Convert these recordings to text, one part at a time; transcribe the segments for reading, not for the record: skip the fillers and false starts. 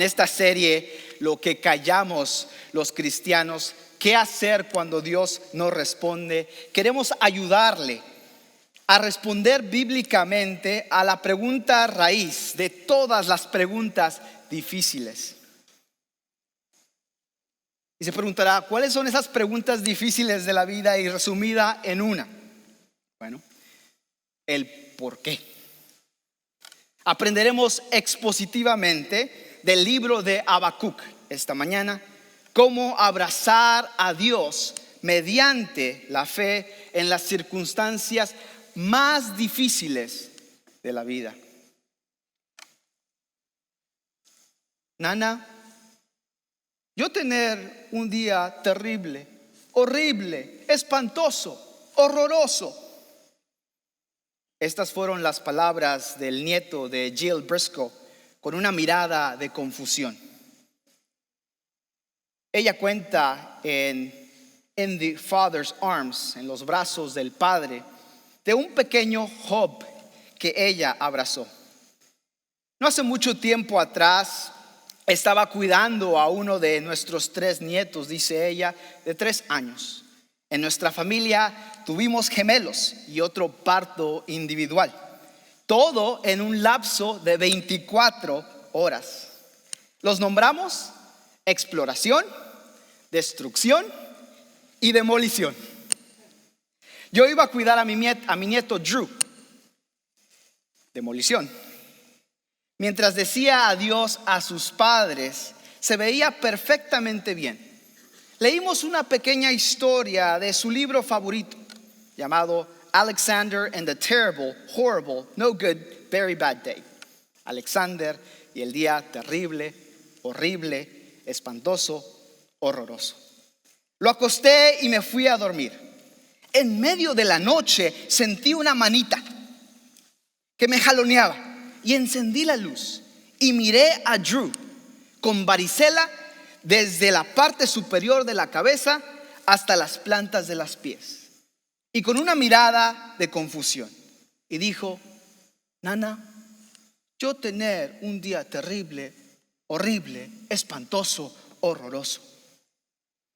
esta serie, lo que callamos los cristianos, qué hacer cuando Dios no responde. Queremos ayudarle a responder bíblicamente a la pregunta raíz de todas las preguntas difíciles. Y se preguntará, ¿cuáles son esas preguntas difíciles de la vida? Y resumida en una. Bueno, el por qué. Aprenderemos expositivamente del libro de Habacuc esta mañana, cómo abrazar a Dios mediante la fe en las circunstancias más difíciles de la vida. Nana, yo tener un día terrible, horrible, espantoso, horroroso. Estas fueron las palabras del nieto de Jill Briscoe con una mirada de confusión. Ella cuenta en the Father's Arms, en los brazos del Padre, de un pequeño Job que ella abrazó. No hace mucho tiempo atrás estaba cuidando a uno de nuestros 3 nietos, dice ella, de 3 años. En nuestra familia tuvimos gemelos y otro parto individual. Todo en un lapso de 24 horas. Los nombramos exploración, destrucción y demolición. Yo iba a cuidar a mi nieto Drew. Demolición. Mientras decía adiós a sus padres, se veía perfectamente bien. Leímos una pequeña historia de su libro favorito, llamado Alexander and the Terrible, Horrible, No Good, Very Bad Day. Alexander y el día terrible, horrible, espantoso, horroroso. Lo acosté y me fui a dormir. En medio de la noche sentí una manita que me jaloneaba. Y encendí la luz y miré a Drew con varicela desde la parte superior de la cabeza hasta las plantas de los pies. Y con una mirada de confusión. Y dijo, Nana, yo tener un día terrible, horrible, espantoso, horroroso.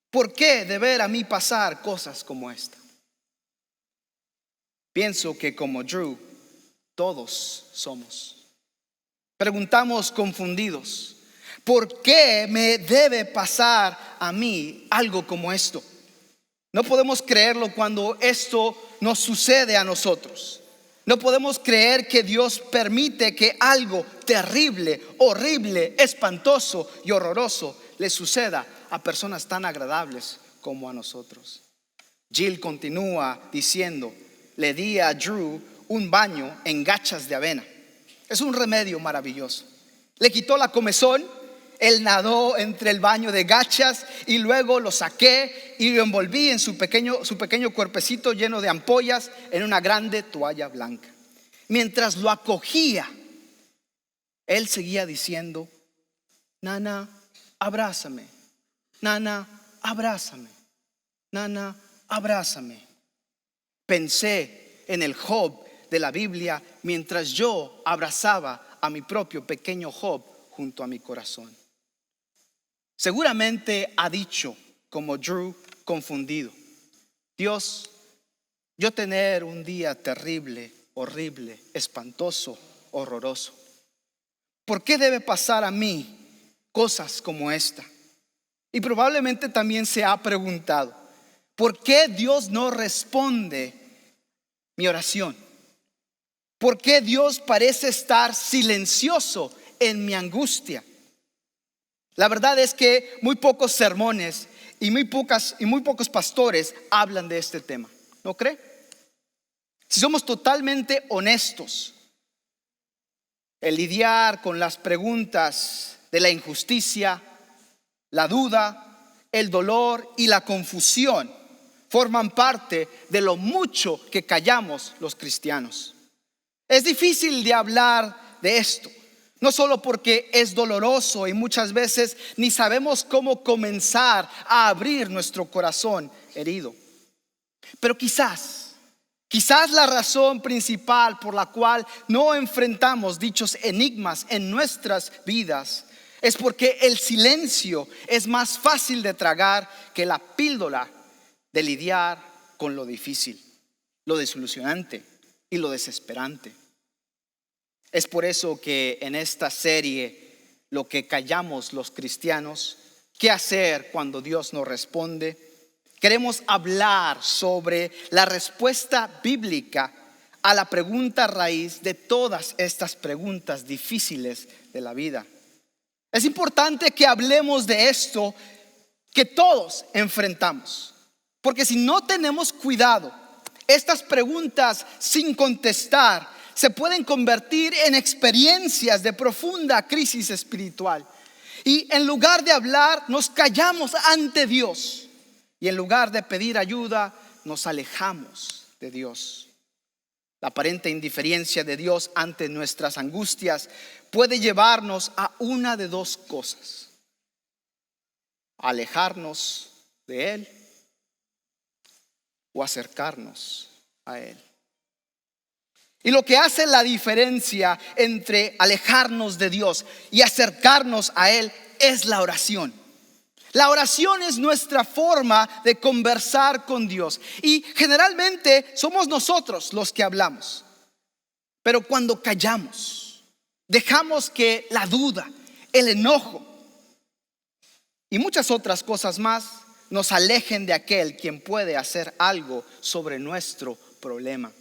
¿Por qué deber a mí pasar cosas como esta? Pienso que como Drew, todos somos. Preguntamos confundidos, ¿por qué me debe pasar a mí algo como esto? No podemos creerlo cuando esto nos sucede a nosotros. No podemos creer que Dios permite que algo terrible, horrible, espantoso y horroroso le suceda a personas tan agradables como a nosotros. Jill continúa diciendo, le di a Drew un baño en gachas de avena. Es un remedio maravilloso. Le quitó la comezón, él nadó entre el baño de gachas y luego lo saqué y lo envolví en su pequeño cuerpecito lleno de ampollas en una grande toalla blanca. Mientras lo acogía, él seguía diciendo, Nana, abrázame. Nana, abrázame. Nana, abrázame. Pensé en el Job de la Biblia mientras yo abrazaba a mi propio pequeño Job junto a mi corazón. Seguramente ha dicho como Drew confundido, Dios, yo tener un día terrible, horrible, espantoso, horroroso. ¿Por qué debe pasar a mí cosas como esta? Y probablemente también se ha preguntado, ¿por qué Dios no responde mi oración? ¿Por qué Dios parece estar silencioso en mi angustia? La verdad es que muy pocos sermones y muy pocos pastores hablan de este tema, ¿no cree? Si somos totalmente honestos, el lidiar con las preguntas de la injusticia, la duda, el dolor y la confusión forman parte de lo mucho que callamos los cristianos. Es difícil de hablar de esto, no solo porque es doloroso y muchas veces ni sabemos cómo comenzar a abrir nuestro corazón herido. Pero quizás la razón principal por la cual no enfrentamos dichos enigmas en nuestras vidas es porque el silencio es más fácil de tragar que la píldora de lidiar con lo difícil, lo desilusionante y lo desesperante. Es por eso que en esta serie, lo que callamos los cristianos, ¿qué hacer cuando Dios nos responde?, queremos hablar sobre la respuesta bíblica a la pregunta raíz de todas estas preguntas difíciles de la vida. Es importante que hablemos de esto que todos enfrentamos, porque si no tenemos cuidado, estas preguntas sin contestar se pueden convertir en experiencias de profunda crisis espiritual. Y en lugar de hablar, nos callamos ante Dios. Y en lugar de pedir ayuda, nos alejamos de Dios. La aparente indiferencia de Dios ante nuestras angustias puede llevarnos a una de dos cosas: alejarnos de Él o acercarnos a Él. Y lo que hace la diferencia entre alejarnos de Dios y acercarnos a Él es la oración. La oración es nuestra forma de conversar con Dios. Y generalmente somos nosotros los que hablamos. Pero cuando callamos, dejamos que la duda, el enojo y muchas otras cosas más nos alejen de aquel quien puede hacer algo sobre nuestro problema.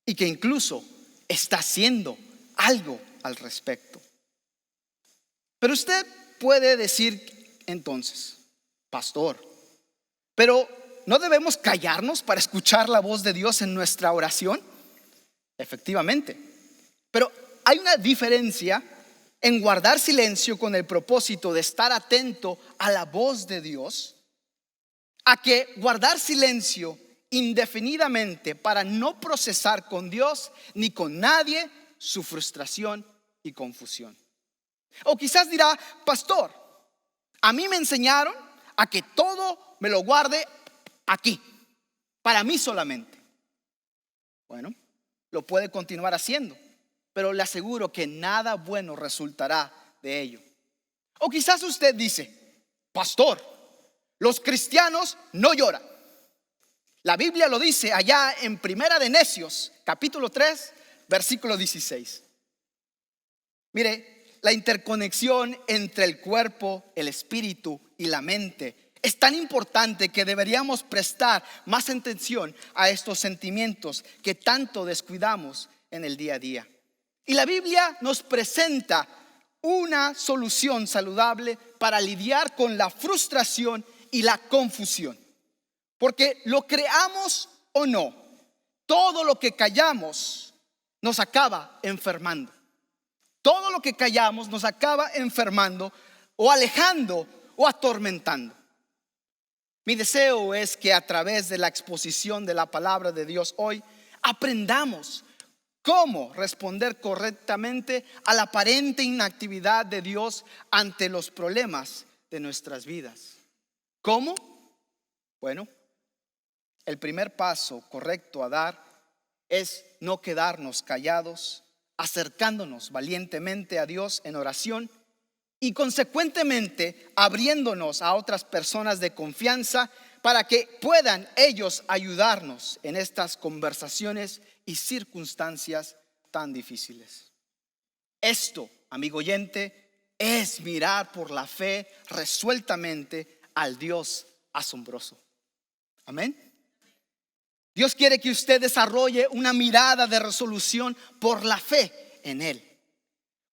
Y que incluso está haciendo algo al respecto. Pero usted puede decir entonces: pastor, pero ¿no debemos callarnos para escuchar la voz de Dios en nuestra oración? Efectivamente, pero hay una diferencia en guardar silencio con el propósito de estar atento a la voz de Dios, a que guardar silencio indefinidamente para no procesar con Dios ni con nadie su frustración y confusión. O quizás dirá: pastor, a mí me enseñaron a que todo me lo guarde aquí, para mí solamente. Bueno, lo puede continuar haciendo, pero le aseguro que nada bueno resultará de ello. O quizás usted dice: pastor, los cristianos no lloran. La Biblia lo dice allá en Primera de Necios, capítulo 3, versículo 16. Mire, la interconexión entre el cuerpo, el espíritu y la mente es tan importante que deberíamos prestar más atención a estos sentimientos que tanto descuidamos en el día a día. Y la Biblia nos presenta una solución saludable para lidiar con la frustración y la confusión. Porque lo creamos o no, todo lo que callamos nos acaba enfermando. Todo lo que callamos nos acaba enfermando o alejando o atormentando. Mi deseo es que a través de la exposición de la palabra de Dios hoy aprendamos cómo responder correctamente a la aparente inactividad de Dios ante los problemas de nuestras vidas. ¿Cómo? Bueno, el primer paso correcto a dar es no quedarnos callados, acercándonos valientemente a Dios en oración y consecuentemente abriéndonos a otras personas de confianza para que puedan ellos ayudarnos en estas conversaciones y circunstancias tan difíciles. Esto, amigo oyente, es mirar por la fe resueltamente al Dios asombroso. Amén. Dios quiere que usted desarrolle una mirada de resolución por la fe en Él.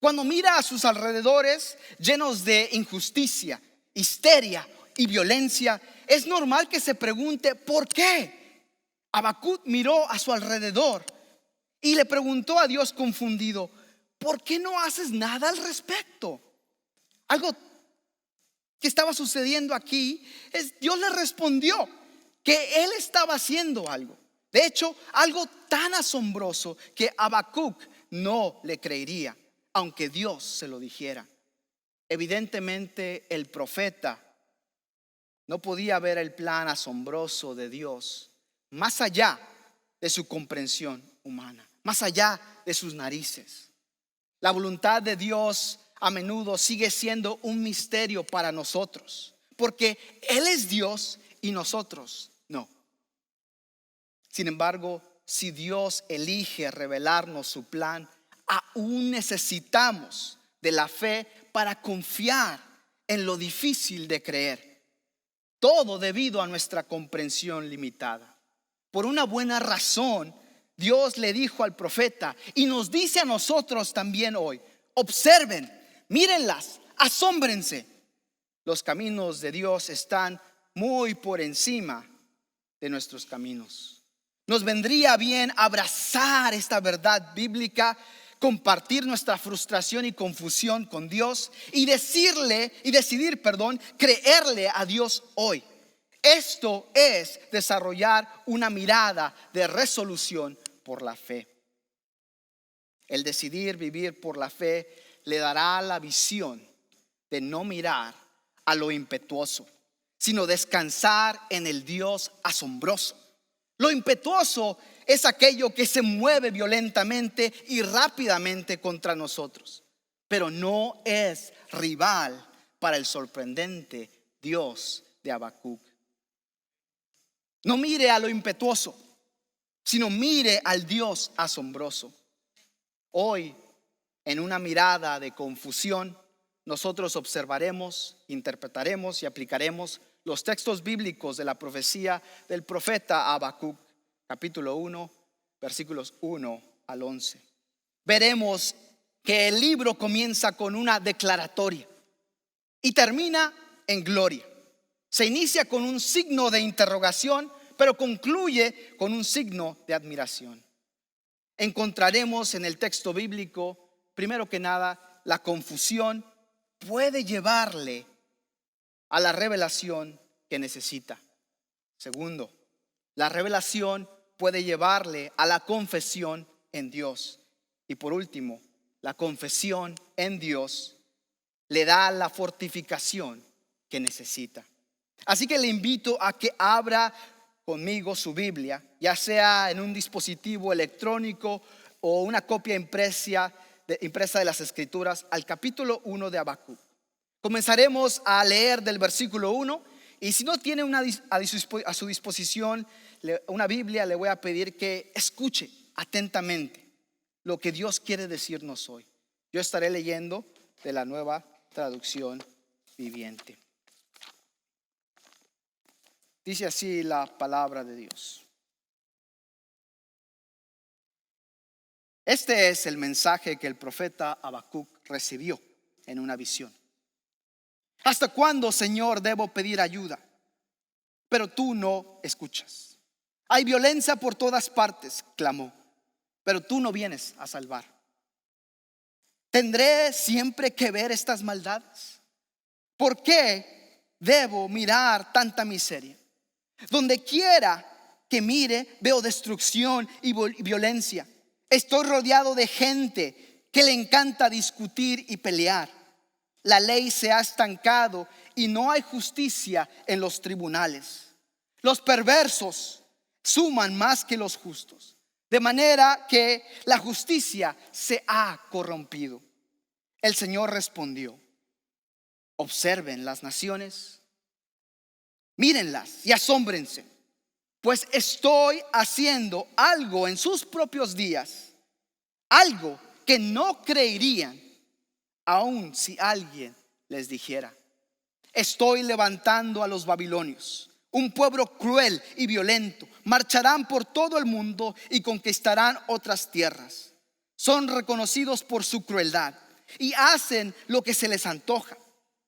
Cuando mira a sus alrededores llenos de injusticia, histeria y violencia, es normal que se pregunte ¿por qué? Habacuc miró a su alrededor y le preguntó a Dios confundido: ¿por qué no haces nada al respecto? Algo que estaba sucediendo aquí es Dios le respondió que Él estaba haciendo algo. De hecho, algo tan asombroso que Habacuc no le creería, aunque Dios se lo dijera. Evidentemente, el profeta no podía ver el plan asombroso de Dios más allá de su comprensión humana, más allá de sus narices. La voluntad de Dios a menudo sigue siendo un misterio para nosotros, porque Él es Dios y nosotros no. Sin embargo, si Dios elige revelarnos su plan, aún necesitamos de la fe para confiar en lo difícil de creer. Todo debido a nuestra comprensión limitada. Por una buena razón, Dios le dijo al profeta y nos dice a nosotros también hoy: observen, mírenlas, asómbrense. Los caminos de Dios están muy por encima de nuestros caminos. Nos vendría bien abrazar esta verdad bíblica, compartir nuestra frustración y confusión con Dios y decidir, creerle a Dios hoy. Esto es desarrollar una mirada de resolución por la fe. El decidir vivir por la fe le dará la visión de no mirar a lo impetuoso, sino descansar en el Dios asombroso. Lo impetuoso es aquello que se mueve violentamente y rápidamente contra nosotros, pero no es rival para el sorprendente Dios de Habacuc. No mire a lo impetuoso, sino mire al Dios asombroso. Hoy, en una mirada de confusión, nosotros observaremos, interpretaremos y aplicaremos los textos bíblicos de la profecía del profeta Habacuc, capítulo 1, versículos 1 al 11. Veremos que el libro comienza con una declaratoria y termina en gloria. Se inicia con un signo de interrogación, pero concluye con un signo de admiración. Encontraremos en el texto bíblico, primero que nada, la confusión puede llevarle a la revelación que necesita. Segundo, la revelación puede llevarle a la confesión en Dios. Y por último, la confesión en Dios le da la fortificación que necesita. Así que le invito a que abra conmigo su Biblia, ya sea en un dispositivo electrónico o una copia impresa de las Escrituras, al capítulo 1 de Habacuc. Comenzaremos a leer del versículo 1, y si no tiene a su disposición una Biblia, le voy a pedir que escuche atentamente lo que Dios quiere decirnos hoy. Yo estaré leyendo de la Nueva Traducción Viviente. Dice así la palabra de Dios. Este es el mensaje que el profeta Habacuc recibió en una visión. ¿Hasta cuándo, Señor, debo pedir ayuda? Pero tú no escuchas. Hay violencia por todas partes, clamó, pero tú no vienes a salvar. ¿Tendré siempre que ver estas maldades? ¿Por qué debo mirar tanta miseria? Donde quiera que mire, veo destrucción y violencia. Estoy rodeado de gente que le encanta discutir y pelear. La ley se ha estancado y no hay justicia en los tribunales. Los perversos suman más que los justos, de manera que la justicia se ha corrompido. El Señor respondió: observen las naciones, mírenlas y asómbrense, pues estoy haciendo algo en sus propios días, algo que no creerían aun si alguien les dijera. Estoy levantando a los babilonios, un pueblo cruel y violento. Marcharán por todo el mundo y conquistarán otras tierras. Son reconocidos por su crueldad y hacen lo que se les antoja.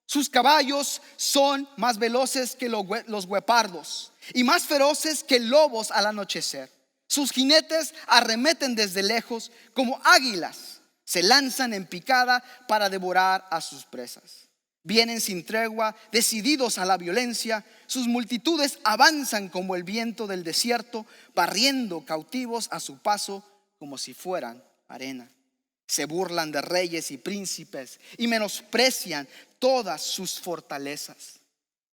Sus caballos son más veloces que los guepardos y más feroces que lobos al anochecer. Sus jinetes arremeten desde lejos como águilas. Se lanzan en picada para devorar a sus presas. Vienen sin tregua, decididos a la violencia. Sus multitudes avanzan como el viento del desierto, barriendo cautivos a su paso como si fueran arena. Se burlan de reyes y príncipes y menosprecian todas sus fortalezas.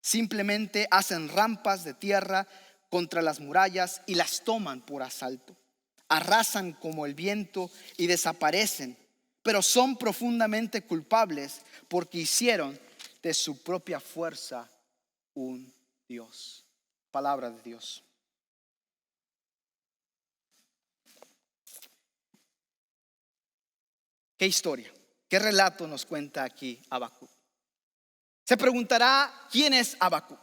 Simplemente hacen rampas de tierra contra las murallas y las toman por asalto. Arrasan como el viento y desaparecen, pero son profundamente culpables porque hicieron de su propia fuerza un Dios. Palabra de Dios. ¿Qué historia? ¿Qué relato nos cuenta aquí Habacuc? Se preguntará, ¿quién es Habacuc?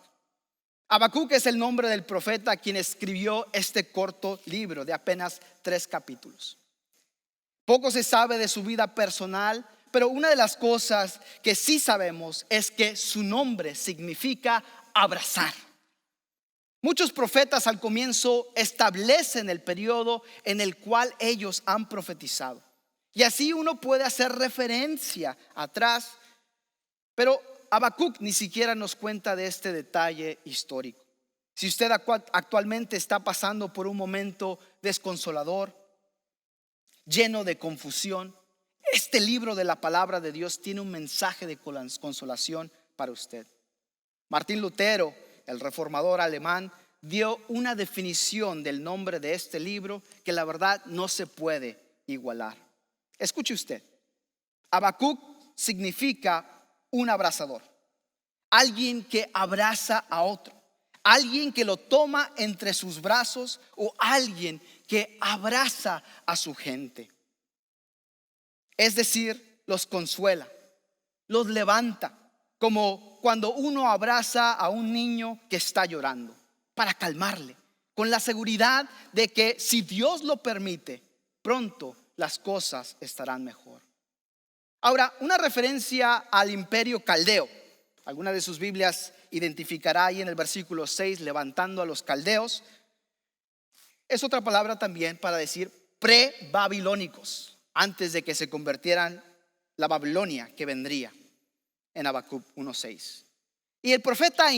Habacuc es el nombre del profeta quien escribió este corto libro de apenas 3 capítulos. Poco se sabe de su vida personal, pero una de las cosas que sí sabemos es que su nombre significa abrazar. Muchos profetas al comienzo establecen el periodo en el cual ellos han profetizado. Y así uno puede hacer referencia atrás, pero Habacuc ni siquiera nos cuenta de este detalle histórico. Si usted actualmente está pasando por un momento desconsolador, lleno de confusión, este libro de la palabra de Dios tiene un mensaje de consolación para usted. Martín Lutero, el reformador alemán, dio una definición del nombre de este libro que la verdad no se puede igualar. Escuche usted, Habacuc significa un abrazador, alguien que abraza a otro, alguien que lo toma entre sus brazos o alguien que abraza a su gente. Es decir, los consuela, los levanta, como cuando uno abraza a un niño que está llorando, para calmarle, con la seguridad de que si Dios lo permite, pronto las cosas estarán mejor. Ahora, una referencia al imperio caldeo. Alguna de sus Biblias identificará ahí en el versículo 6, levantando a los caldeos. Es otra palabra también para decir pre-babilónicos, antes de que se convirtieran la Babilonia que vendría en Habacuc 1:6. Y el profeta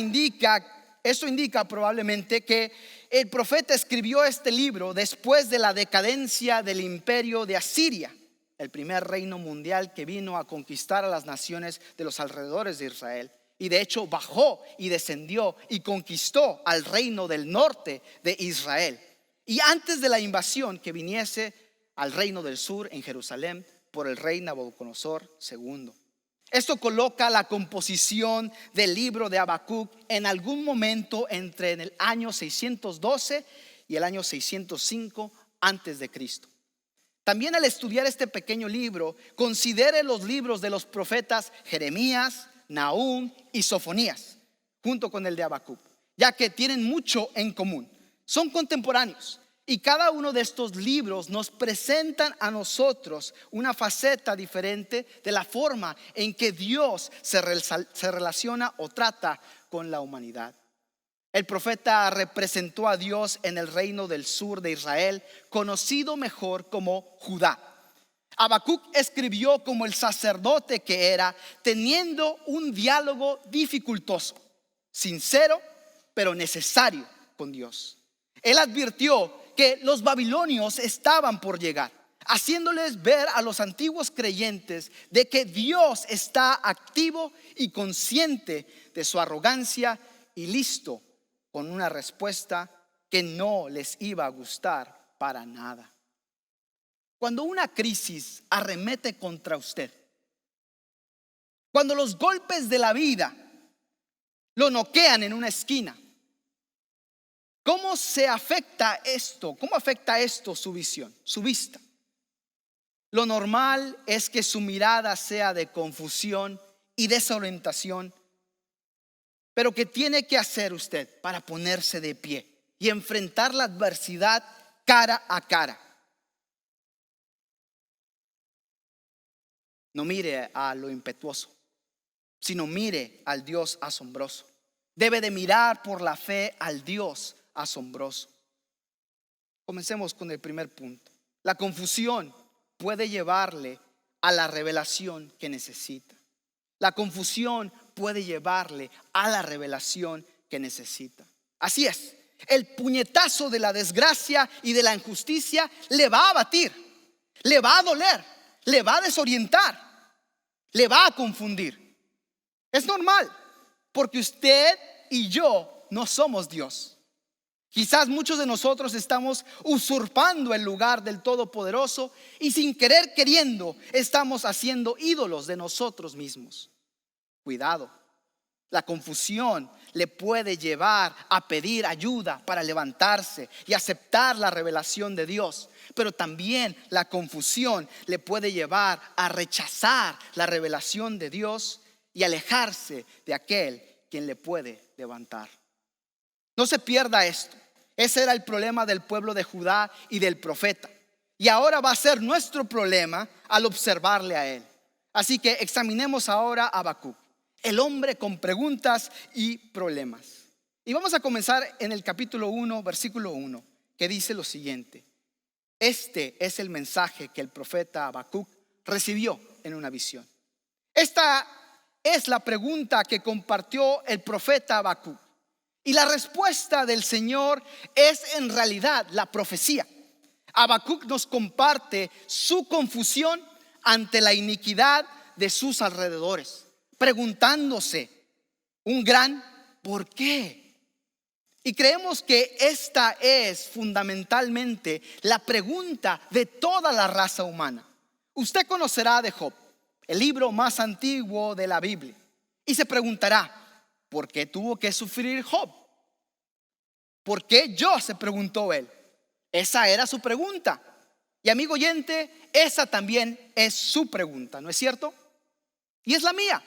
eso indica probablemente que el profeta escribió este libro después de la decadencia del imperio de Asiria, el primer reino mundial que vino a conquistar a las naciones de los alrededores de Israel. Y de hecho bajó y descendió y conquistó al reino del norte de Israel. Y antes de la invasión que viniese al reino del sur en Jerusalén por el rey Nabucodonosor II. Esto coloca la composición del libro de Habacuc en algún momento entre el año 612 y el año 605 antes de Cristo. También al estudiar este pequeño libro, considere los libros de los profetas Jeremías, Nahum y Sofonías, junto con el de Habacuc, ya que tienen mucho en común. Son contemporáneos y cada uno de estos libros nos presentan a nosotros una faceta diferente de la forma en que Dios se relaciona o trata con la humanidad. El profeta representó a Dios en el reino del sur de Israel, conocido mejor como Judá. Habacuc escribió como el sacerdote que era, teniendo un diálogo dificultoso, sincero, pero necesario con Dios. Él advirtió que los babilonios estaban por llegar, haciéndoles ver a los antiguos creyentes de que Dios está activo y consciente de su arrogancia y listo con una respuesta que no les iba a gustar para nada. Cuando una crisis arremete contra usted, cuando los golpes de la vida lo noquean en una esquina, ¿cómo se afecta esto? ¿Cómo afecta esto su visión, su vista? Lo normal es que su mirada sea de confusión y desorientación. Pero ¿qué tiene que hacer usted para ponerse de pie y enfrentar la adversidad cara a cara? No mire a lo impetuoso, sino mire al Dios asombroso. Debe de mirar por la fe al Dios asombroso. Comencemos con el primer punto. La confusión puede llevarle a la revelación que necesita. La confusión puede llevarle a la revelación que necesita. Así es, el puñetazo de la desgracia y de la injusticia le va a abatir, le va a doler, le va a desorientar, le va a confundir. Es normal, porque usted y yo no somos Dios. Quizás muchos de nosotros estamos usurpando el lugar del Todopoderoso y sin querer queriendo estamos haciendo ídolos de nosotros mismos. Cuidado, la confusión le puede llevar a pedir ayuda para levantarse y aceptar la revelación de Dios. Pero también la confusión le puede llevar a rechazar la revelación de Dios y alejarse de aquel quien le puede levantar. No se pierda esto. Ese era el problema del pueblo de Judá y del profeta. Y ahora va a ser nuestro problema al observarle a él. Así que examinemos ahora a Habacuc, el hombre con preguntas y problemas. Y vamos a comenzar en el capítulo 1, versículo 1, que dice lo siguiente. Este es el mensaje que el profeta Habacuc recibió en una visión. Esta es la pregunta que compartió el profeta Habacuc. Y la respuesta del Señor es en realidad la profecía. Habacuc nos comparte su confusión ante la iniquidad de sus alrededores, preguntándose un gran ¿por qué? Y creemos que esta es fundamentalmente la pregunta de toda la raza humana. Usted conocerá de Job, el libro más antiguo de la Biblia, y se preguntará, ¿por qué tuvo que sufrir Job? ¿Por qué yo? Se preguntó él. Esa era su pregunta. Y amigo oyente, esa también es su pregunta, ¿no es cierto? Y es la mía.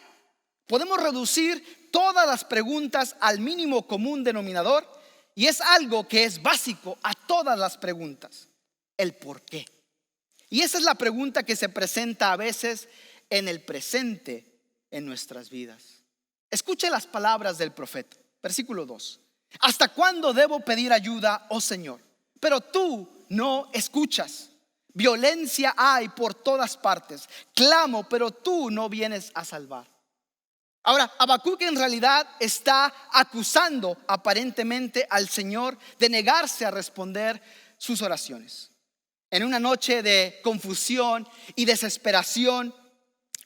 Podemos reducir todas las preguntas al mínimo común denominador, y es algo que es básico a todas las preguntas: el por qué. Y esa es la pregunta que se presenta a veces en el presente en nuestras vidas. Escuche las palabras del profeta, versículo 2. ¿Hasta cuándo debo pedir ayuda, oh Señor? Pero tú no escuchas. Violencia hay por todas partes. Clamo, pero tú no vienes a salvar. Ahora, Habacuc en realidad está acusando aparentemente al Señor de negarse a responder sus oraciones. En una noche de confusión y desesperación,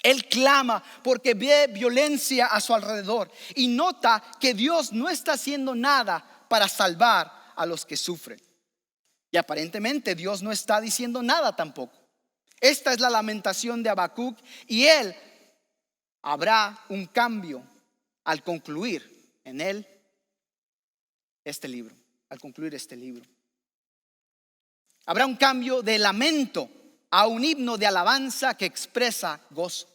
él clama porque ve violencia a su alrededor y nota que Dios no está haciendo nada para salvar a los que sufren. Y aparentemente Dios no está diciendo nada tampoco. Esta es la lamentación de Habacuc, y él habrá un cambio al concluir en él este libro. Al concluir este libro, habrá un cambio de lamento a un himno de alabanza que expresa gozo.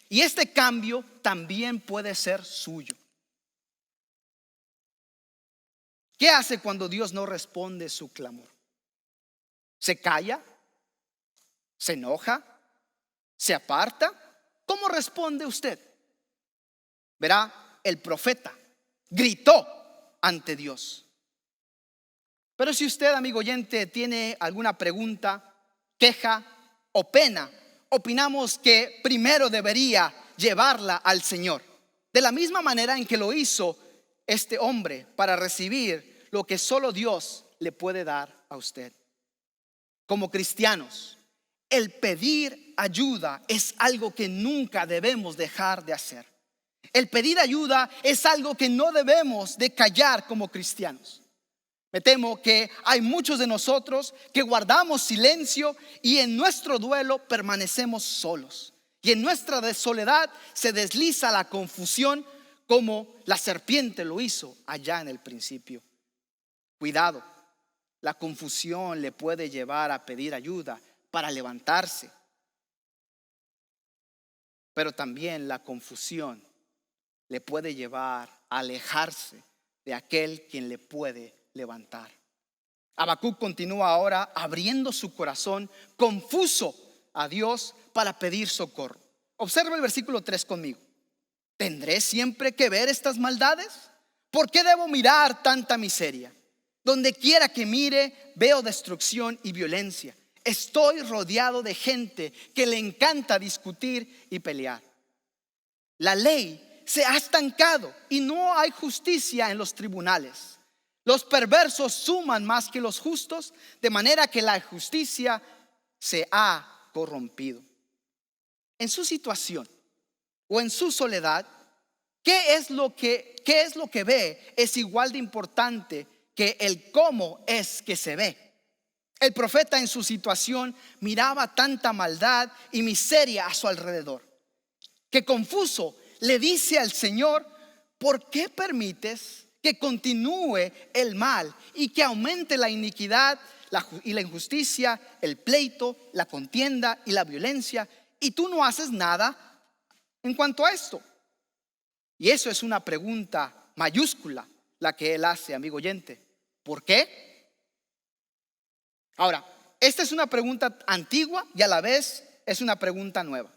Y este cambio también puede ser suyo. ¿Qué hace cuando Dios no responde su clamor? ¿Se calla? ¿Se enoja? ¿Se aparta? ¿Cómo responde usted? Verá, el profeta gritó ante Dios. Pero si usted, amigo oyente, tiene alguna pregunta, queja o pena, opinamos que primero debería llevarla al Señor, de la misma manera en que lo hizo este hombre, para recibir lo que solo Dios le puede dar a usted. Como cristianos, el pedir ayuda es algo que nunca debemos dejar de hacer. El pedir ayuda es algo que no debemos de callar como cristianos. Me temo que hay muchos de nosotros que guardamos silencio y en nuestro duelo permanecemos solos. Y en nuestra soledad se desliza la confusión, como la serpiente lo hizo allá en el principio. Cuidado, la confusión le puede llevar a pedir ayuda para levantarse. Pero también la confusión le puede llevar a alejarse de aquel quien le puede levantar. Habacuc continúa ahora abriendo su corazón confuso a Dios para pedir socorro. Observa el versículo 3 conmigo. ¿Tendré siempre que ver estas maldades? ¿Por qué debo mirar tanta miseria? Donde quiera que mire, veo destrucción y violencia. Estoy rodeado de gente que le encanta discutir y pelear. La ley se ha estancado y no hay justicia en los tribunales. Los perversos suman más que los justos, de manera que la justicia se ha corrompido. En su situación o en su soledad, ¿qué es lo que ve? Es igual de importante que el cómo es que se ve. El profeta en su situación miraba tanta maldad y miseria a su alrededor, que confuso le dice al Señor: ¿por qué permites que continúe el mal y que aumente la iniquidad y la injusticia, el pleito, la contienda y la violencia, y tú no haces nada en cuanto a esto? Y eso es una pregunta mayúscula la que él hace, amigo oyente. ¿Por qué? Ahora, esta es una pregunta antigua y a la vez es una pregunta nueva.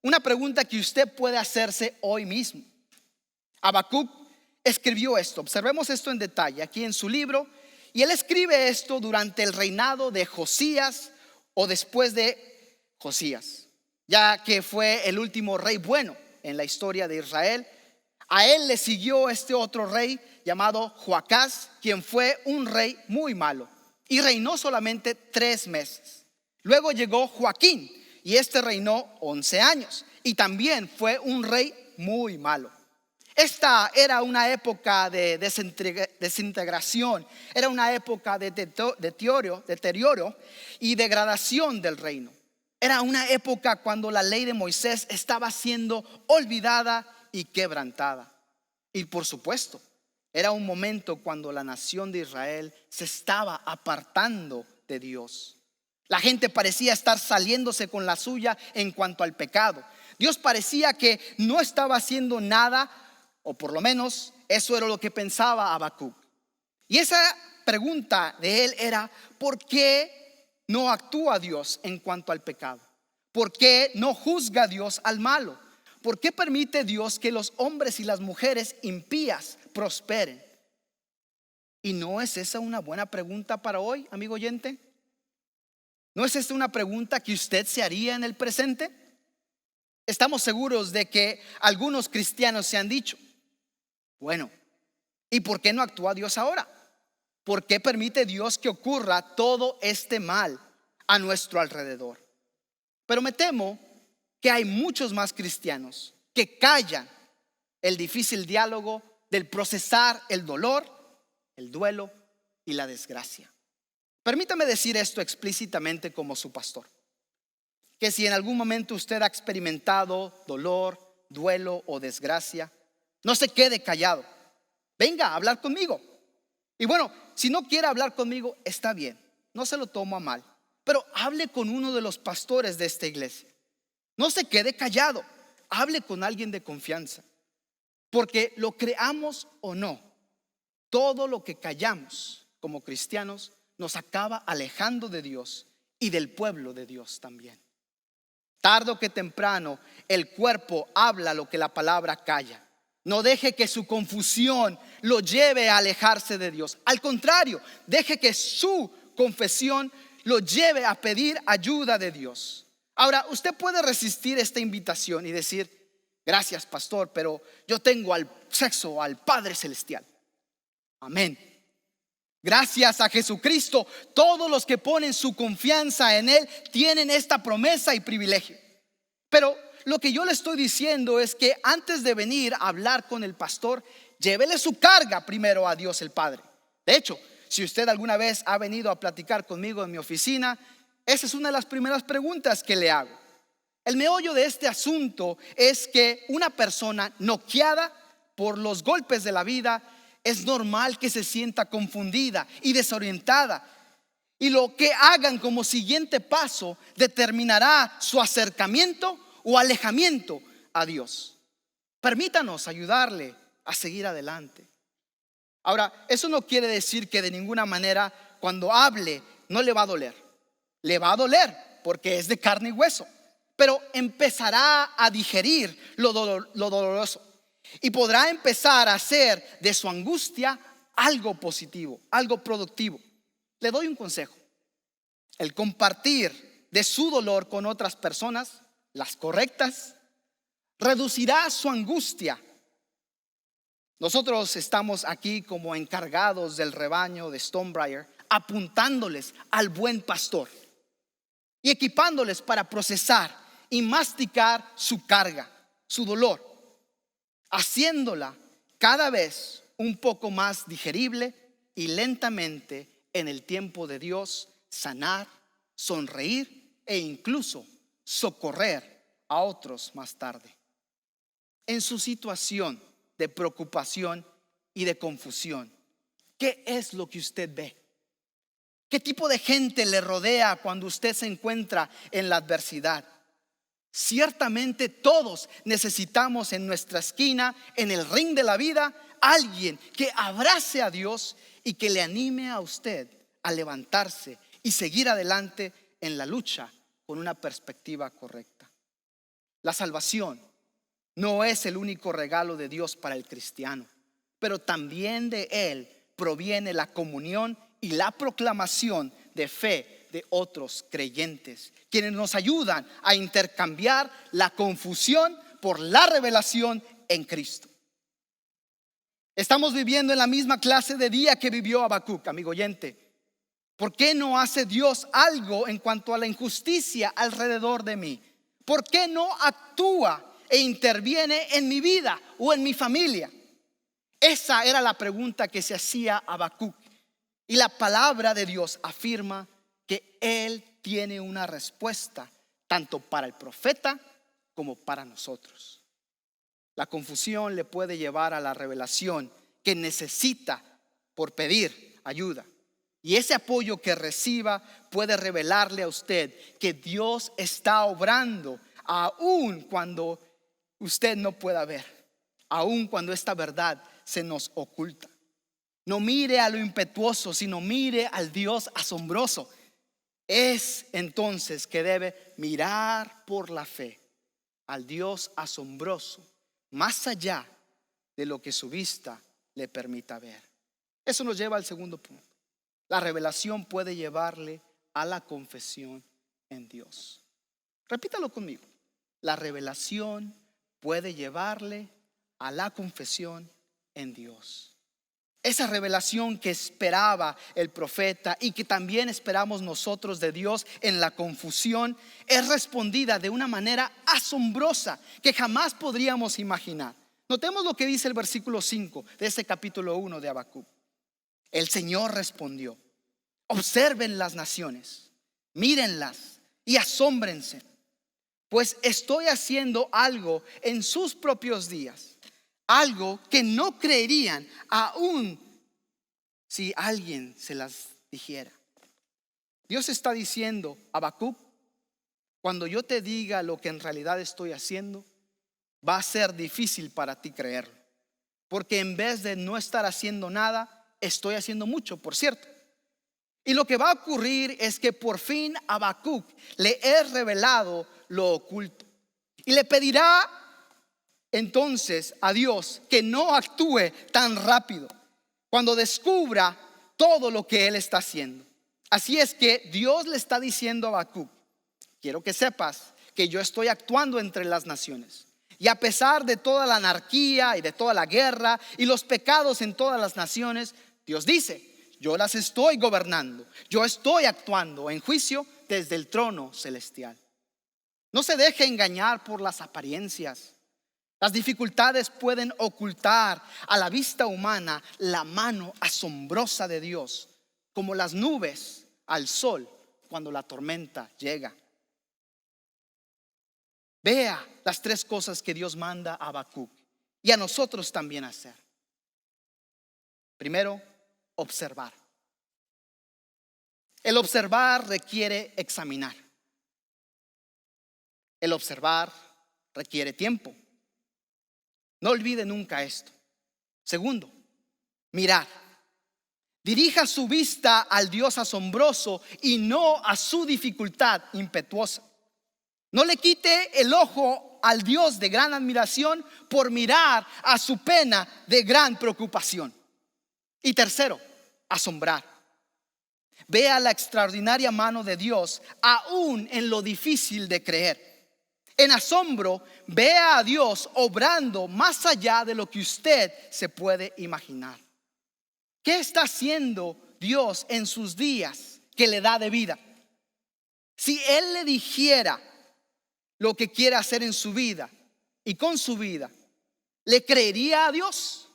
Una pregunta que usted puede hacerse hoy mismo. Habacuc escribió esto. Observemos esto en detalle aquí en su libro. Y él escribe esto durante el reinado de Josías o después de Josías, ya que fue el último rey bueno en la historia de Israel. A él le siguió este otro rey llamado Joacás, quien fue un rey muy malo y reinó solamente 3 meses. Luego llegó Joaquín y este reinó 11 años y también fue un rey muy malo. Esta era una época de desintegración, era una época de deterioro y degradación del reino. Era una época cuando la ley de Moisés estaba siendo olvidada y quebrantada. Y por supuesto, era un momento cuando la nación de Israel se estaba apartando de Dios. La gente parecía estar saliéndose con la suya en cuanto al pecado. Dios parecía que no estaba haciendo nada, o por lo menos eso era lo que pensaba Habacuc. Y esa pregunta de él era: ¿por qué no actúa Dios en cuanto al pecado? ¿Por qué no juzga Dios al malo? ¿Por qué permite Dios que los hombres y las mujeres impías prosperen? ¿Y no es esa una buena pregunta para hoy, amigo oyente? ¿No es esta una pregunta que usted se haría en el presente? Estamos seguros de que algunos cristianos se han dicho: bueno, ¿y por qué no actúa Dios ahora? ¿Por qué permite Dios que ocurra todo este mal a nuestro alrededor? Pero me temo que hay muchos más cristianos que callan el difícil diálogo del procesar el dolor, el duelo y la desgracia. Permítame decir esto explícitamente como su pastor: que si en algún momento usted ha experimentado dolor, duelo o desgracia, no se quede callado. Venga a hablar conmigo. Y bueno, si no quiere hablar conmigo, está bien, no se lo tomo a mal, pero hable con uno de los pastores de esta iglesia. No se quede callado, hable con alguien de confianza. Porque lo creamos o no, todo lo que callamos como cristianos nos acaba alejando de Dios y del pueblo de Dios también. Tarde o que temprano el cuerpo habla lo que la palabra calla. No deje que su confusión lo lleve a alejarse de Dios. Al contrario, deje que su confesión lo lleve a pedir ayuda de Dios. Ahora, usted puede resistir esta invitación y decir: gracias, pastor, pero yo tengo al sexo, al Padre Celestial. Amén. Gracias a Jesucristo, todos los que ponen su confianza en Él tienen esta promesa y privilegio. Pero lo que yo le estoy diciendo es que antes de venir a hablar con el pastor, llévele su carga primero a Dios el Padre. De hecho, si usted alguna vez ha venido a platicar conmigo en mi oficina, esa es una de las primeras preguntas que le hago. El meollo de este asunto es que una persona noqueada por los golpes de la vida es normal que se sienta confundida y desorientada. Y lo que hagan como siguiente paso determinará su acercamiento o alejamiento a Dios. Permítanos ayudarle a seguir adelante. Ahora, eso no quiere decir que de ninguna manera cuando hable no le va a doler. Le va a doler porque es de carne y hueso, pero empezará a digerir lo doloroso y podrá empezar a hacer de su angustia algo positivo, algo productivo. Le doy un consejo: el compartir de su dolor con otras personas, las correctas, reducirá su angustia. Nosotros estamos aquí como encargados del rebaño de Stonebriar, apuntándoles al buen pastor y equipándoles para procesar y masticar su carga, su dolor, haciéndola cada vez un poco más digerible y lentamente en el tiempo de Dios sanar, sonreír e incluso socorrer a otros más tarde. En su situación de preocupación y de confusión, ¿qué es lo que usted ve? ¿Qué tipo de gente le rodea cuando usted se encuentra en la adversidad? Ciertamente todos necesitamos en nuestra esquina, en el ring de la vida, alguien que abrace a Dios y que le anime a usted a levantarse y seguir adelante en la lucha con una perspectiva correcta. La salvación no es el único regalo de Dios para el cristiano, pero también de Él proviene la comunión y la proclamación de fe de otros creyentes, quienes nos ayudan a intercambiar la confusión por la revelación en Cristo. Estamos viviendo en la misma clase de día que vivió Habacuc, amigo oyente. ¿Por qué no hace Dios algo en cuanto a la injusticia alrededor de mí? ¿Por qué no actúa e interviene en mi vida o en mi familia? Esa era la pregunta que se hacía Habacuc. Y la palabra de Dios afirma que Él tiene una respuesta tanto para el profeta como para nosotros. La confusión le puede llevar a la revelación que necesita por pedir ayuda. Y ese apoyo que reciba puede revelarle a usted que Dios está obrando aun cuando usted no pueda ver, aun cuando esta verdad se nos oculta. No mire a lo impetuoso, sino mire al Dios asombroso. Es entonces que debe mirar por la fe al Dios asombroso, más allá de lo que su vista le permita ver. Eso nos lleva al segundo punto. La revelación puede llevarle a la confesión en Dios. Repítalo conmigo. La revelación puede llevarle a la confesión en Dios. Esa revelación que esperaba el profeta y que también esperamos nosotros de Dios en la confusión es respondida de una manera asombrosa que jamás podríamos imaginar. Notemos lo que dice el versículo 5 de ese capítulo 1 de Habacuc. El Señor respondió: observen las naciones, mírenlas y asómbrense, pues estoy haciendo algo en sus propios días, algo que no creerían aún si alguien se las dijera. Dios está diciendo: Habacuc, cuando yo te diga lo que en realidad estoy haciendo, va a ser difícil para ti creerlo, porque en vez de no estar haciendo nada, estoy haciendo mucho, por cierto. Y lo que va a ocurrir es que por fin Habacuc le he revelado lo oculto y le pedirá entonces a Dios que no actúe tan rápido cuando descubra todo lo que él está haciendo. Así es que Dios le está diciendo a Habacuc: quiero que sepas que yo estoy actuando entre las naciones, y a pesar de toda la anarquía y de toda la guerra y los pecados en todas las naciones, Dios dice: yo las estoy gobernando, yo estoy actuando en juicio desde el trono celestial. No se deje engañar por las apariencias. Las dificultades pueden ocultar a la vista humana la mano asombrosa de Dios, como las nubes al sol cuando la tormenta llega. Vea las tres cosas que Dios manda a Habacuc y a nosotros también hacer. Primero, observar. El observar requiere examinar. El observar requiere tiempo. No olvide nunca esto. Segundo, mirar. Dirija su vista al Dios asombroso y no a su dificultad impetuosa. No le quite el ojo al Dios de gran admiración por mirar a su pena de gran preocupación. Y tercero, asombrar. Vea la extraordinaria mano de Dios aún en lo difícil de creer. En asombro, vea a Dios obrando más allá de lo que usted se puede imaginar. ¿Qué está haciendo Dios en sus días que le da de vida? Si Él le dijera lo que quiere hacer en su vida y con su vida, ¿le creería a Dios?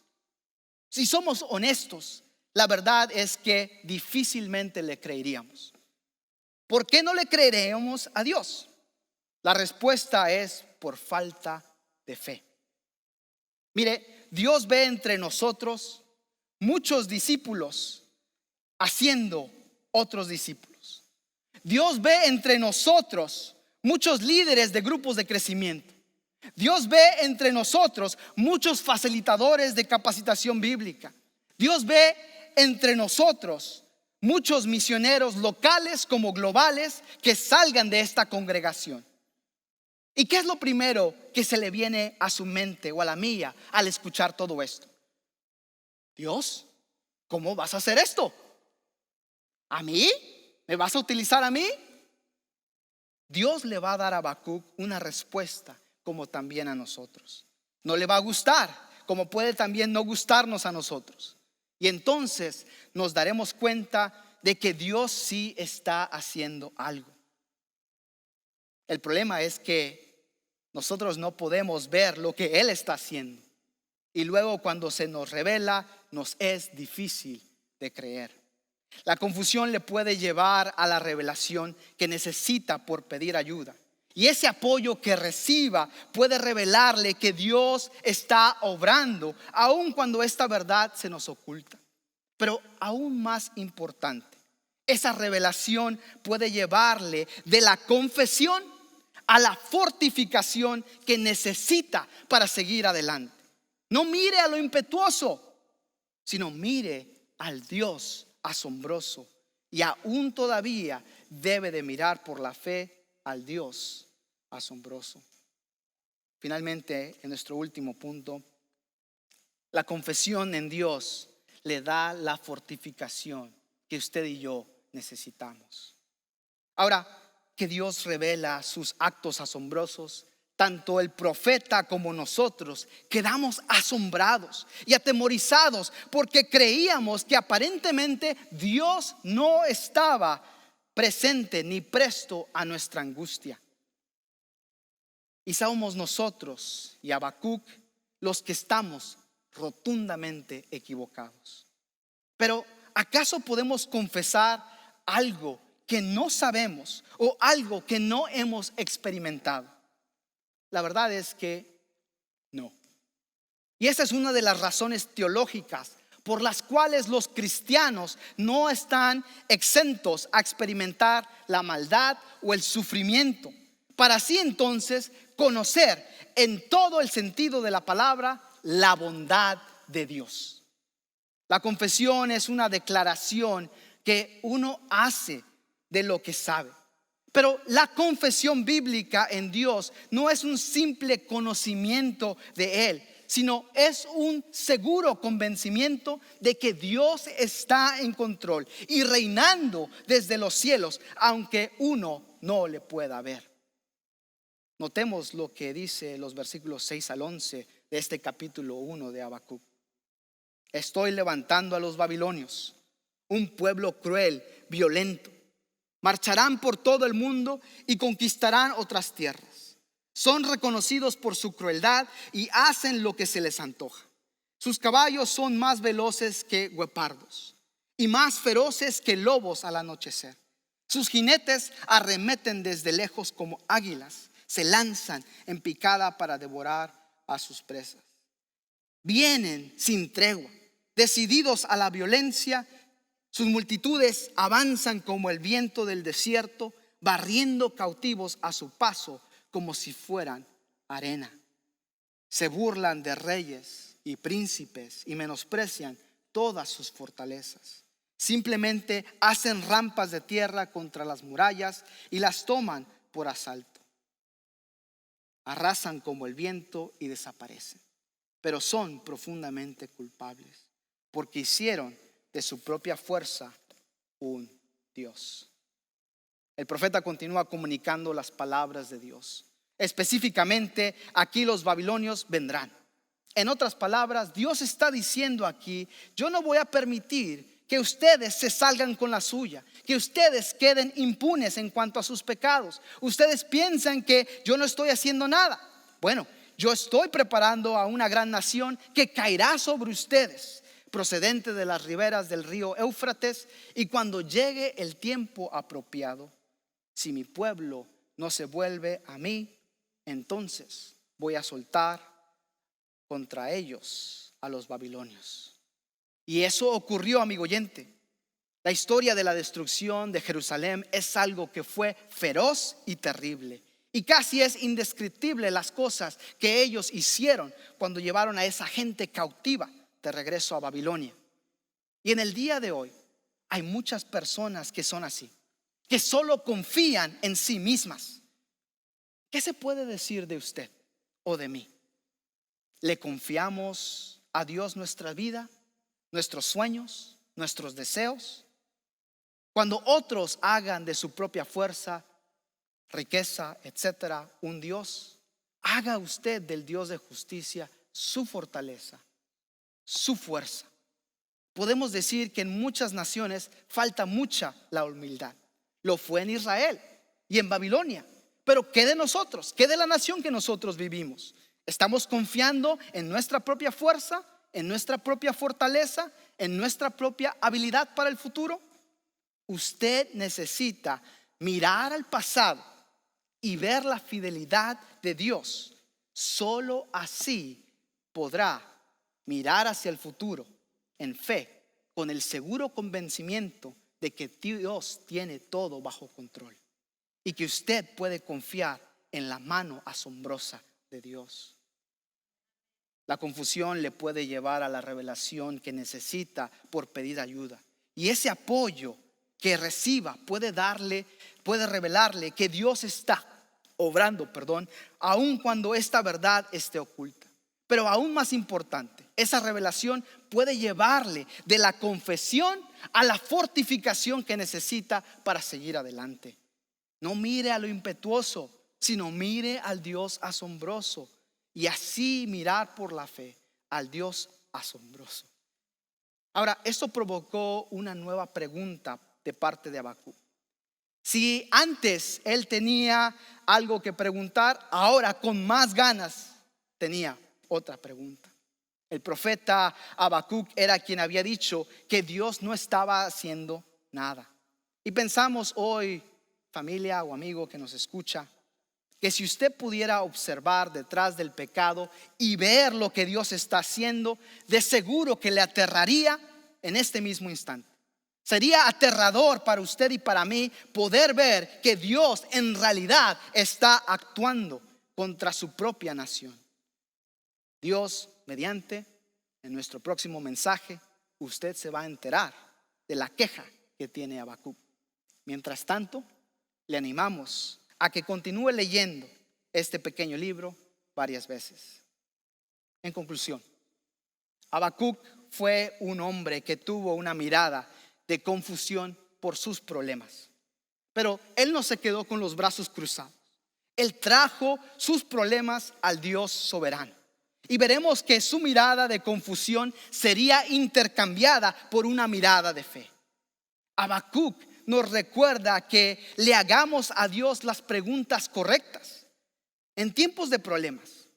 Si somos honestos, la verdad es que difícilmente le creeríamos. ¿Por qué no le creeremos a Dios? La respuesta es por falta de fe. Mire, Dios ve entre nosotros muchos discípulos haciendo otros discípulos. Dios ve entre nosotros muchos líderes de grupos de crecimiento. Dios ve entre nosotros muchos facilitadores de capacitación bíblica. Dios ve entre nosotros muchos misioneros locales como globales que salgan de esta congregación. ¿Y qué es lo primero que se le viene a su mente o a la mía al escuchar todo esto? Dios, ¿cómo vas a hacer esto? ¿A mí? ¿Me vas a utilizar a mí? Dios le va a dar a Habacuc una respuesta como también a nosotros. No le va a gustar, como puede también no gustarnos a nosotros. Y entonces nos daremos cuenta de que Dios sí está haciendo algo. El problema es que nosotros no podemos ver lo que Él está haciendo. Y luego cuando se nos revela, nos es difícil de creer. La confusión le puede llevar a la revelación que necesita por pedir ayuda. Y ese apoyo que reciba puede revelarle que Dios está obrando, aun cuando esta verdad se nos oculta. Pero aún más importante, esa revelación puede llevarle de la confesión a la fortificación que necesita para seguir adelante. No mire a lo impetuoso, sino mire al Dios asombroso. Y aún todavía debe de mirar por la fe al Dios asombroso. Finalmente, en nuestro último punto, la confesión en Dios le da la fortificación que usted y yo necesitamos. Ahora que Dios revela sus actos asombrosos, tanto el profeta como nosotros quedamos asombrados y atemorizados porque creíamos que aparentemente Dios no estaba presente ni presto a nuestra angustia. Y somos nosotros y Habacuc los que estamos rotundamente equivocados. Pero ¿acaso podemos confesar algo que no sabemos o algo que no hemos experimentado? La verdad es que no. Y esa es una de las razones teológicas por las cuales los cristianos no están exentos a experimentar la maldad o el sufrimiento, para así entonces conocer en todo el sentido de la palabra la bondad de Dios. La confesión es una declaración que uno hace de lo que sabe. Pero la confesión bíblica en Dios no es un simple conocimiento de Él, sino es un seguro convencimiento de que Dios está en control y reinando desde los cielos, aunque uno no le pueda ver. Notemos lo que dice los versículos 6 al 11 de este capítulo 1 de Habacuc. Estoy levantando a los babilonios, un pueblo cruel, violento. Marcharán por todo el mundo y conquistarán otras tierras. Son reconocidos por su crueldad y hacen lo que se les antoja. Sus caballos son más veloces que guepardos y más feroces que lobos al anochecer. Sus jinetes arremeten desde lejos como águilas. Se lanzan en picada para devorar a sus presas. Vienen sin tregua, decididos a la violencia. Sus multitudes avanzan como el viento del desierto, barriendo cautivos a su paso como si fueran arena. Se burlan de reyes y príncipes y menosprecian todas sus fortalezas. Simplemente hacen rampas de tierra contra las murallas y las toman por asalto. Arrasan como el viento y desaparecen, pero son profundamente culpables porque hicieron de su propia fuerza un Dios. El profeta continúa comunicando las palabras de Dios. Específicamente, aquí los babilonios vendrán. En otras palabras, Dios está diciendo aquí: yo no voy a permitir que ustedes se salgan con la suya, que ustedes queden impunes en cuanto a sus pecados. Ustedes piensan que yo no estoy haciendo nada. Bueno, yo estoy preparando a una gran nación que caerá sobre ustedes. procedente de las riberas del río Éufrates, y cuando llegue el tiempo apropiado, si mi pueblo no se vuelve a mí, entonces voy a soltar contra ellos a los babilonios. Y eso ocurrió, amigo oyente. La historia de la destrucción de Jerusalén es algo que fue feroz y terrible. Y casi es indescriptible las cosas que ellos hicieron cuando llevaron a esa gente cautiva de regreso a Babilonia. Y en el día de hoy hay muchas personas que son así, que solo confían en sí mismas. ¿Qué se puede decir de usted o de mí? ¿Le confiamos a Dios nuestra vida, nuestros sueños, nuestros deseos? Cuando otros hagan de su propia fuerza, riqueza, etcétera, un Dios, haga usted del Dios de justicia su fortaleza, su fuerza. Podemos decir que en muchas naciones falta mucha la humildad. Lo fue en Israel y en Babilonia. Pero ¿qué de nosotros? ¿Qué de la nación que nosotros vivimos? ¿Estamos confiando en nuestra propia fuerza, en nuestra propia fortaleza, en nuestra propia habilidad para el futuro? Usted necesita mirar al pasado y ver la fidelidad de Dios. Solo así podrá mirar hacia el futuro en fe, con el seguro convencimiento de que Dios tiene todo bajo control y que usted puede confiar en la mano asombrosa de Dios. La confusión le puede llevar a la revelación que necesita por pedir ayuda, y ese apoyo que reciba puede revelarle que Dios está obrando, aun cuando esta verdad esté oculta. Pero aún más importante, esa revelación puede llevarle de la confesión a la fortificación que necesita para seguir adelante. No mire a lo impetuoso, sino mire al Dios asombroso, y así mirar por la fe al Dios asombroso. Ahora, esto provocó una nueva pregunta de parte de Habacuc. Si antes él tenía algo que preguntar, ahora con más ganas tenía otra pregunta. El profeta Habacuc era quien había dicho que Dios no estaba haciendo nada. Y pensamos hoy, familia o amigo que nos escucha, que si usted pudiera observar detrás del pecado y ver lo que Dios está haciendo, de seguro que le aterraría en este mismo instante. Sería aterrador para usted y para mí poder ver que Dios en realidad está actuando contra su propia nación. Dios, mediante, en nuestro próximo mensaje, usted se va a enterar de la queja que tiene Habacuc. Mientras tanto, le animamos a que continúe leyendo este pequeño libro varias veces. En conclusión, Habacuc fue un hombre que tuvo una mirada de confusión por sus problemas. Pero él no se quedó con los brazos cruzados. Él trajo sus problemas al Dios soberano. Y veremos que su mirada de confusión sería intercambiada por una mirada de fe. Habacuc nos recuerda que le hagamos a Dios las preguntas correctas. En tiempos de problemas,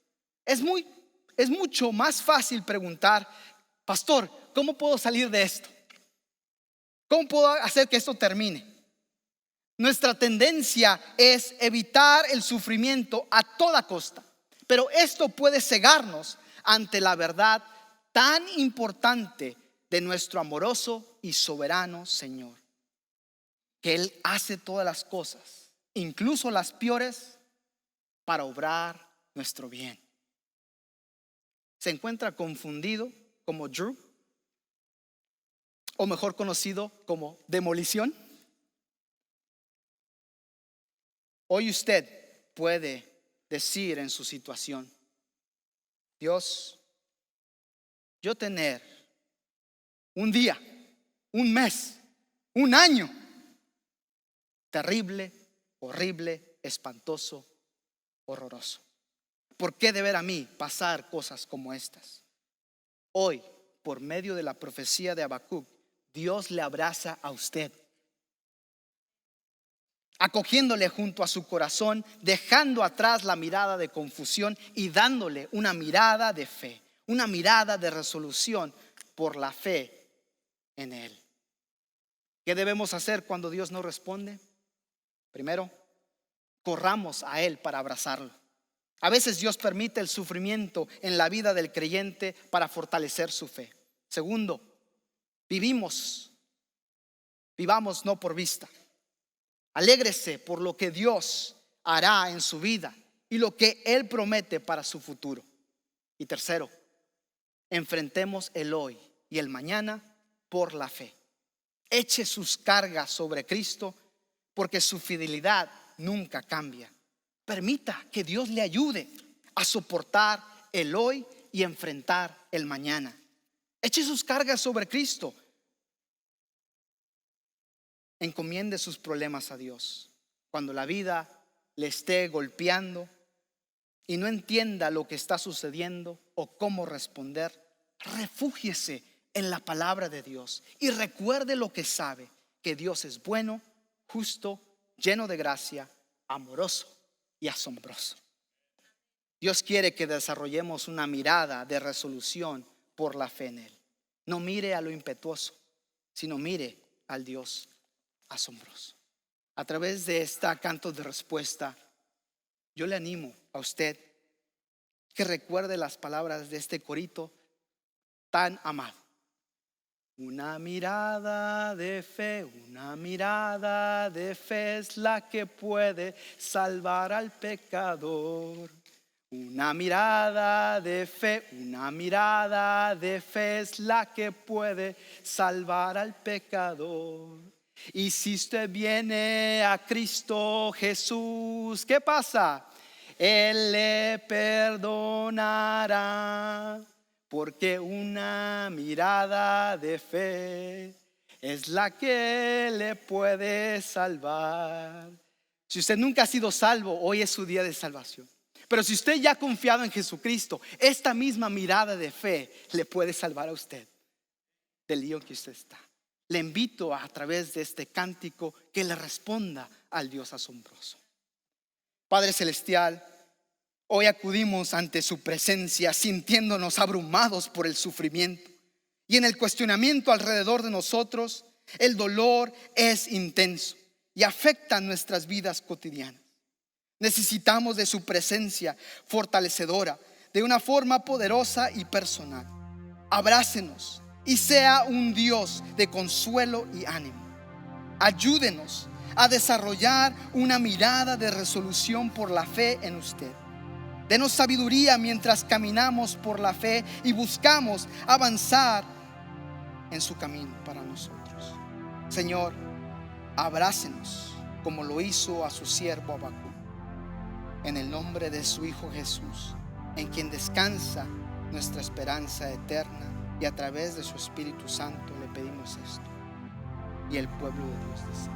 es mucho más fácil preguntar: pastor, ¿cómo puedo salir de esto? ¿Cómo puedo hacer que esto termine? Nuestra tendencia es evitar el sufrimiento a toda costa, pero esto puede cegarnos ante la verdad tan importante de nuestro amoroso y soberano Señor, que Él hace todas las cosas, incluso las peores, para obrar nuestro bien. ¿Se encuentra confundido como Drew? O mejor conocido como demolición. Hoy usted puede decir en su situación: Dios, yo tener un día, un mes, un año terrible, horrible, espantoso, horroroso. ¿Por qué deber a mí pasar cosas como estas? Hoy, por medio de la profecía de Habacuc, Dios le abraza a usted, acogiéndole junto a su corazón, dejando atrás la mirada de confusión y dándole una mirada de fe, una mirada de resolución por la fe en Él. ¿Qué debemos hacer cuando Dios no responde? Primero, corramos a Él para abrazarlo. A veces Dios permite el sufrimiento en la vida del creyente para fortalecer su fe. Segundo, vivamos no por vista. Alégrese por lo que Dios hará en su vida y lo que Él promete para su futuro. Y tercero, enfrentemos el hoy y el mañana por la fe. Eche sus cargas sobre Cristo, porque su fidelidad nunca cambia. Permita que Dios le ayude a soportar el hoy y enfrentar el mañana. Eche sus cargas sobre Cristo. Encomiende sus problemas a Dios. Cuando la vida le esté golpeando y no entienda lo que está sucediendo o cómo responder, refúgiese en la palabra de Dios y recuerde lo que sabe: que Dios es bueno, justo, lleno de gracia, amoroso y asombroso. Dios quiere que desarrollemos una mirada de resolución por la fe en Él. No mire a lo impetuoso, sino mire al Dios asombroso. A través de esta canto de respuesta, yo le animo a usted que recuerde las palabras de este corito tan amado. Una mirada de fe, una mirada de fe es la que puede salvar al pecador. Una mirada de fe, una mirada de fe es la que puede salvar al pecador. Y si usted viene a Cristo Jesús, ¿qué pasa? Él le perdonará, porque una mirada de fe es la que le puede salvar. Si usted nunca ha sido salvo, hoy es su día de salvación. Pero si usted ya ha confiado en Jesucristo, esta misma mirada de fe le puede salvar a usted del lío en que usted está. Le invito a través de este cántico que le responda al Dios asombroso. Padre celestial, hoy acudimos ante su presencia sintiéndonos abrumados por el sufrimiento y en el cuestionamiento alrededor de nosotros. El dolor es intenso y afecta nuestras vidas cotidianas. Necesitamos de su presencia fortalecedora de una forma poderosa y personal. Abrácenos y sea un Dios de consuelo y ánimo. Ayúdenos a desarrollar una mirada de resolución por la fe en usted. Denos sabiduría mientras caminamos por la fe y buscamos avanzar en su camino para nosotros. Señor, abrácenos como lo hizo a su siervo Habacuc. En el nombre de su Hijo Jesús, en quien descansa nuestra esperanza eterna, y a través de su Espíritu Santo le pedimos esto. Y el pueblo de Dios dice: